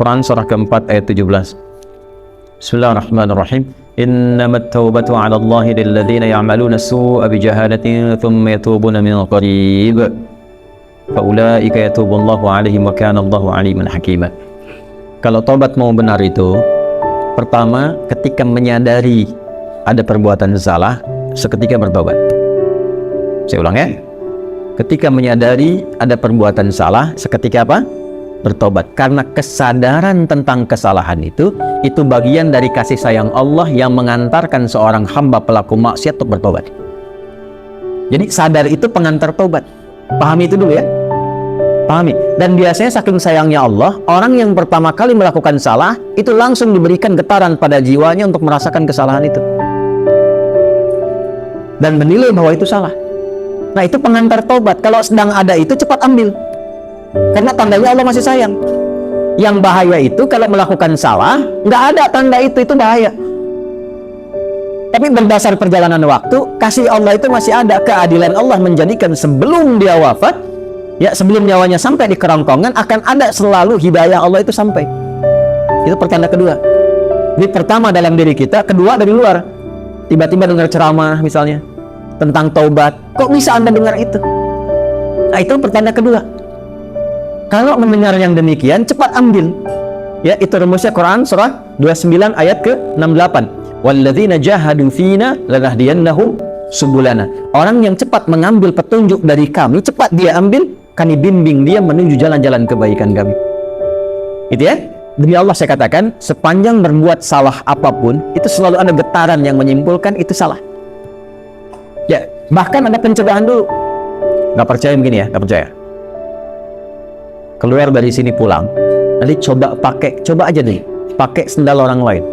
Quran surah keempat ayat 17. Bismillahirrahmanirrahim. Innamat taubatu 'ala Allahi lilladzina ya'maluna as-su'a bijahalatin thumma yatubuna min qarib. Faulaika yatubullahu 'alaihim wa kana Allahu 'aliman hakima. Kalau taubat mau benar itu, pertama ketika menyadari ada perbuatan salah, seketika bertobat. Saya ulang ya. Ketika menyadari ada perbuatan salah, seketika apa? Bertobat. Karena kesadaran tentang kesalahan itu bagian dari kasih sayang Allah yang mengantarkan seorang hamba pelaku maksiat untuk bertobat. Jadi sadar itu pengantar tobat. Pahami itu dulu ya. Pahami. Dan biasanya saking sayangnya Allah, orang yang pertama kali melakukan salah itu langsung diberikan getaran pada jiwanya untuk merasakan kesalahan itu dan menilai bahwa itu salah. Nah, itu pengantar tobat. Kalau sedang ada itu cepat ambil, karena tandanya Allah masih sayang. Yang bahaya itu kalau melakukan salah nggak ada tanda itu bahaya. Tapi berdasar perjalanan waktu, kasih Allah itu masih ada. Keadilan Allah menjadikan sebelum dia wafat, ya sebelum nyawanya sampai di kerongkongan, akan ada selalu hidayah Allah itu sampai. Itu pertanda kedua. Ini pertama dalam diri kita, kedua dari luar. Tiba-tiba dengar ceramah misalnya tentang taubat, kok bisa Anda dengar itu? Nah, itu pertanda kedua. Kalau mendengar yang demikian, cepat ambil. Ya, itu rumusnya Quran surah 29 ayat ke-68. Walladzina jahadu fina lanahdiyannahum subulana. Orang yang cepat mengambil petunjuk dari kami, cepat dia ambil, kami bimbing dia menuju jalan-jalan kebaikan kami. Itu ya. Demi Allah saya katakan, sepanjang berbuat salah apapun, itu selalu ada getaran yang menyimpulkan itu salah. Ya, bahkan ada pencegahan dulu. Nggak percaya begini ya, nggak percaya. Keluar dari sini pulang, nanti coba aja deh, pakai sendal orang lain.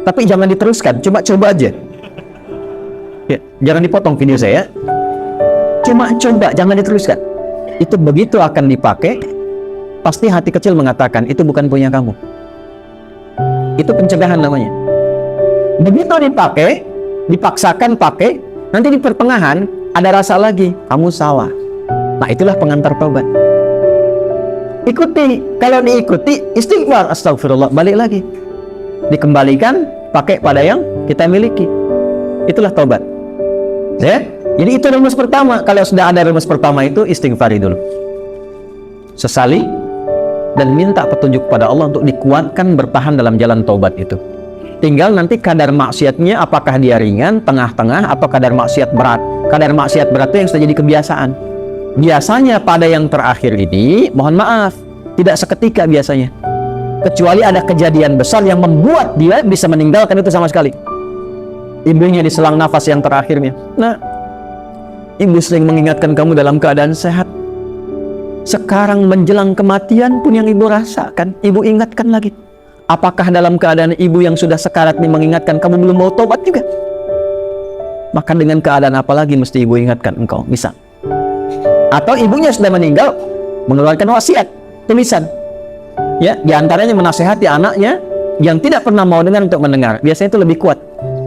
Tapi jangan diteruskan, coba aja. Ya, jangan dipotong video saya. Cuma coba, jangan diteruskan. Itu begitu akan dipakai, pasti hati kecil mengatakan itu bukan punya kamu. Itu pencegahan namanya. Begitu dipakai, dipaksakan pakai, nanti di pertengahan ada rasa lagi, kamu salah. Nah, itulah pengantar taubat. Ikuti, kalau diikuti istighfar, astagfirullah, balik lagi, dikembalikan pakai pada yang kita miliki. Itulah taubat. Ya, jadi itu rumus pertama. Kalau sudah ada rumus pertama itu, istighfari dulu, sesali, dan minta petunjuk pada Allah untuk dikuatkan bertahan dalam jalan taubat itu. Tinggal nanti kadar maksiatnya, apakah dia ringan, tengah-tengah, atau kadar maksiat berat. Kadar maksiat berat itu yang sudah jadi kebiasaan. Biasanya pada yang terakhir ini, mohon maaf, tidak seketika biasanya. Kecuali ada kejadian besar yang membuat dia bisa meninggalkan itu sama sekali. Ibunya diselang nafas yang terakhirnya. Nah, ibu sering mengingatkan kamu dalam keadaan sehat. Sekarang menjelang kematian pun yang ibu rasakan, ibu ingatkan lagi. Apakah dalam keadaan ibu yang sudah sekarat ini mengingatkan kamu belum mau tobat juga? Maka dengan keadaan apa lagi mesti ibu ingatkan engkau, misal. Atau ibunya sudah meninggal, mengeluarkan wasiat, tulisan. Ya, diantaranya menasehati anaknya yang tidak pernah mau dengar untuk mendengar. Biasanya itu lebih kuat.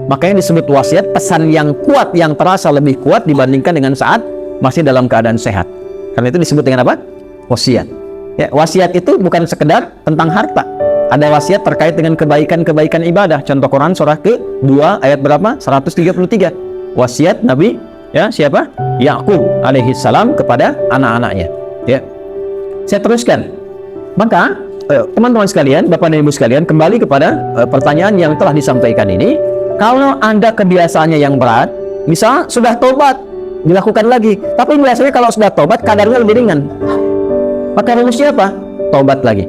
Makanya disebut wasiat, pesan yang kuat, yang terasa lebih kuat dibandingkan dengan saat masih dalam keadaan sehat. Karena itu disebut dengan apa? Wasiat. Ya, wasiat itu bukan sekedar tentang harta. Ada wasiat terkait dengan kebaikan-kebaikan ibadah. Contoh Quran surah ke-2 ayat berapa? 133. Wasiat Nabi, ya, siapa? Yaqub alaihi salam kepada anak-anaknya. Ya. Saya teruskan. Maka teman-teman sekalian, Bapak dan Ibu sekalian, kembali kepada pertanyaan yang telah disampaikan ini. Kalau Anda kebiasaannya yang berat, misal sudah tobat, dilakukan lagi, tapi biasanya kalau sudah tobat kadarnya lebih ringan, maka rumusnya apa? Tobat lagi,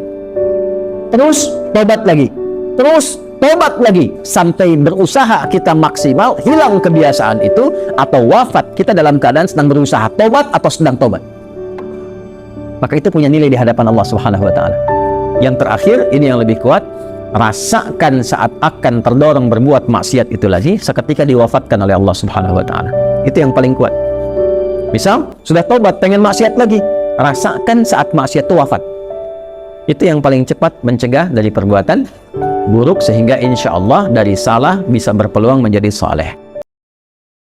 terus tobat lagi, terus tobat lagi, sampai berusaha kita maksimal hilang kebiasaan itu, atau wafat kita dalam keadaan sedang berusaha tobat atau sedang tobat. Maka itu punya nilai di hadapan Allah Subhanahu wa Ta'ala. Yang terakhir, ini yang lebih kuat, rasakan saat akan terdorong berbuat maksiat itu lagi seketika diwafatkan oleh Allah Subhanahu wa Ta'ala. Itu yang paling kuat. Misal sudah tobat pengen maksiat lagi, rasakan saat maksiat itu wafat. Itu yang paling cepat mencegah dari perbuatan buruk, sehingga insya Allah dari salah bisa berpeluang menjadi saleh.